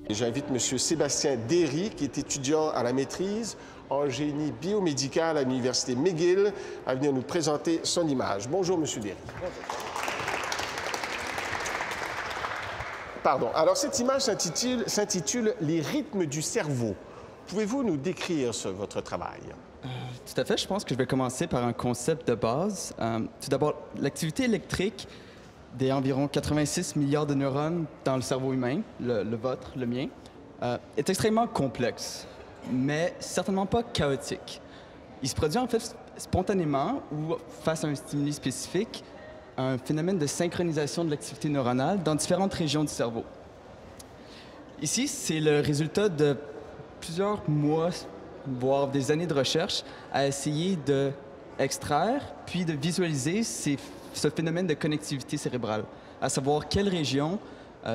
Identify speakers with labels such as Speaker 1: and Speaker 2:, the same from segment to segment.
Speaker 1: J'invite M. Sébastien Derry, qui est étudiant à la maîtrise en génie biomédical à l'Université McGill, à venir nous présenter son image. Bonjour, M. Derry. Bonjour. Pardon. Alors, cette image s'intitule « Les rythmes du cerveau ». Pouvez-vous nous décrire votre travail?
Speaker 2: Tout à fait. Je pense que je vais commencer par un concept de base. Tout d'abord, l'activité électrique des environ 86 milliards de neurones dans le cerveau humain, le vôtre, le mien, est extrêmement complexe, mais certainement pas chaotique. Il se produit en fait spontanément ou face à un stimuli spécifique, un phénomène de synchronisation de l'activité neuronale dans différentes régions du cerveau. Ici, c'est le résultat de plusieurs mois, voire des années de recherche à essayer d'extraire puis de visualiser ce phénomène de connectivité cérébrale, à savoir quelles régions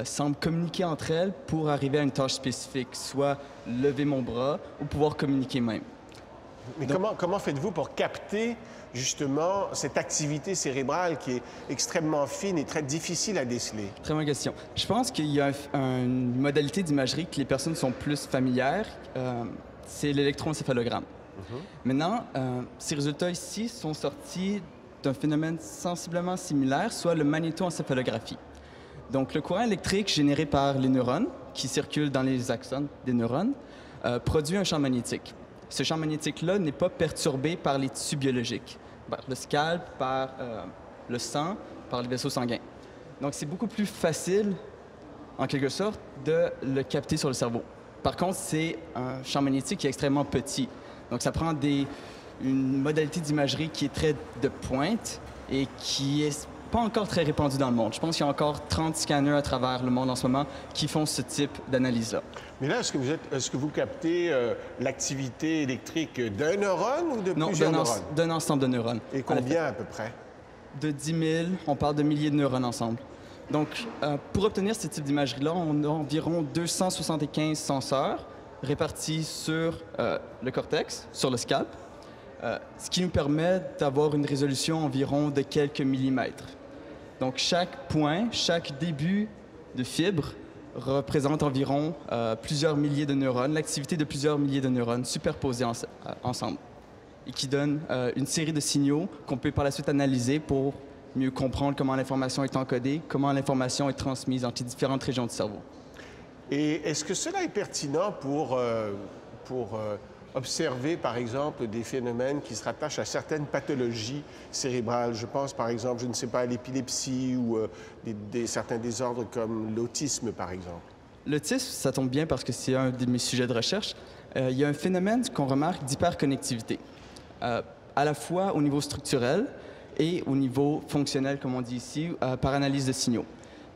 Speaker 2: semblent communiquer entre elles pour arriver à une tâche spécifique, soit lever mon bras ou pouvoir communiquer même.
Speaker 1: Mais comment faites-vous pour capter justement cette activité cérébrale qui est extrêmement fine et très difficile à déceler?
Speaker 2: Très bonne question. Je pense qu'il y a une modalité d'imagerie que les personnes sont plus familières, c'est l'électroencéphalogramme. Maintenant, ces résultats ici sont sortis d'un phénomène sensiblement similaire, soit le magnétoencéphalographie. Donc, le courant électrique généré par les neurones, qui circulent dans les axones des neurones, produit un champ magnétique. Ce champ magnétique-là n'est pas perturbé par les tissus biologiques, par le scalp, par le sang, par les vaisseaux sanguins. Donc, c'est beaucoup plus facile, en quelque sorte, de le capter sur le cerveau. Par contre, c'est un champ magnétique qui est extrêmement petit. Donc, ça prend une modalité d'imagerie qui est très de pointe et qui est pas encore très répandue dans le monde. Je pense qu'il y a encore 30 scanners à travers le monde en ce moment qui font ce type d'analyse-là.
Speaker 1: Mais là, est-ce que vous captez l'activité électrique d'un neurone ou de plusieurs neurones?
Speaker 2: Non, d'un ensemble de neurones.
Speaker 1: Et combien à peu près?
Speaker 2: De 10 000, on parle de milliers de neurones ensemble. Donc, pour obtenir ce type d'imagerie-là, on a environ 275 senseurs répartis sur le cortex, sur le scalp, ce qui nous permet d'avoir une résolution environ de quelques millimètres. Donc, chaque point, chaque début de fibre représente environ plusieurs milliers de neurones, l'activité de plusieurs milliers de neurones superposés ensemble, et qui donne une série de signaux qu'on peut par la suite analyser pour mieux comprendre comment l'information est encodée, comment l'information est transmise entre les différentes régions du cerveau.
Speaker 1: Et est-ce que cela est pertinent pour observer, par exemple, des phénomènes qui se rattachent à certaines pathologies cérébrales? Je pense, par exemple, je ne sais pas, à l'épilepsie ou certains désordres comme l'autisme, par exemple.
Speaker 2: L'autisme, ça tombe bien parce que c'est un de mes sujets de recherche. Il y a un phénomène qu'on remarque d'hyperconnectivité, à la fois au niveau structurel et au niveau fonctionnel, comme on dit ici, par analyse de signaux.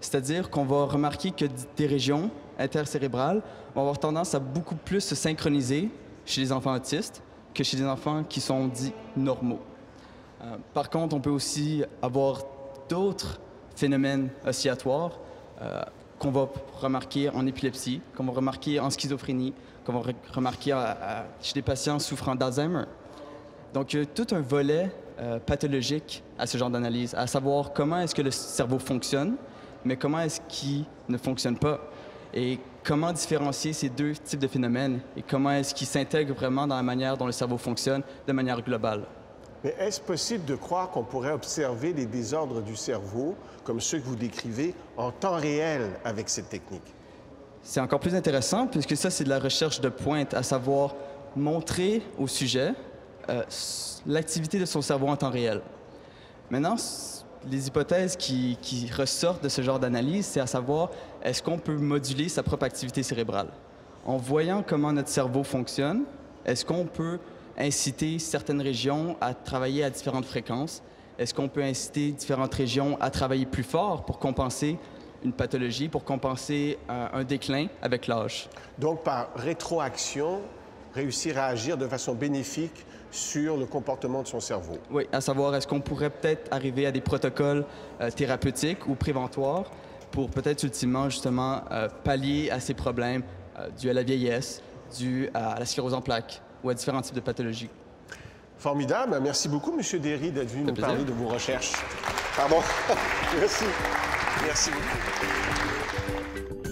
Speaker 2: C'est-à-dire qu'on va remarquer que des régions intercérébrales vont avoir tendance à beaucoup plus se synchroniser chez les enfants autistes que chez les enfants qui sont dits normaux. Par contre, on peut aussi avoir d'autres phénomènes oscillatoires qu'on va remarquer en épilepsie, qu'on va remarquer en schizophrénie, qu'on va remarquer chez des patients souffrant d'Alzheimer. Donc, il y a tout un volet pathologique à ce genre d'analyse, à savoir comment est-ce que le cerveau fonctionne, mais comment est-ce qu'il ne fonctionne pas, et comment différencier ces deux types de phénomènes, et comment est-ce qu'ils s'intègrent vraiment dans la manière dont le cerveau fonctionne de manière globale.
Speaker 1: Mais est-ce possible de croire qu'on pourrait observer les désordres du cerveau, comme ceux que vous décrivez, en temps réel avec cette technique?
Speaker 2: C'est encore plus intéressant, puisque ça, c'est de la recherche de pointe, à savoir montrer au sujet l'activité de son cerveau en temps réel. Maintenant, les hypothèses qui ressortent de ce genre d'analyse, c'est à savoir, est-ce qu'on peut moduler sa propre activité cérébrale? En voyant comment notre cerveau fonctionne, est-ce qu'on peut inciter certaines régions à travailler à différentes fréquences? Est-ce qu'on peut inciter différentes régions à travailler plus fort pour compenser une pathologie, pour compenser un déclin avec l'âge? Donc,
Speaker 1: par rétroaction, réussir à agir de façon bénéfique sur le comportement de son cerveau.
Speaker 2: Oui, à savoir, est-ce qu'on pourrait peut-être arriver à des protocoles thérapeutiques ou préventoires pour peut-être ultimement, justement, pallier à ces problèmes dus à la vieillesse dues à la sclérose en plaques ou à différents types de pathologies.
Speaker 1: Formidable. Merci beaucoup, M. Derry, d'être venu nous
Speaker 2: plaisir.
Speaker 1: parler de vos recherches. Pardon. Merci. Merci beaucoup.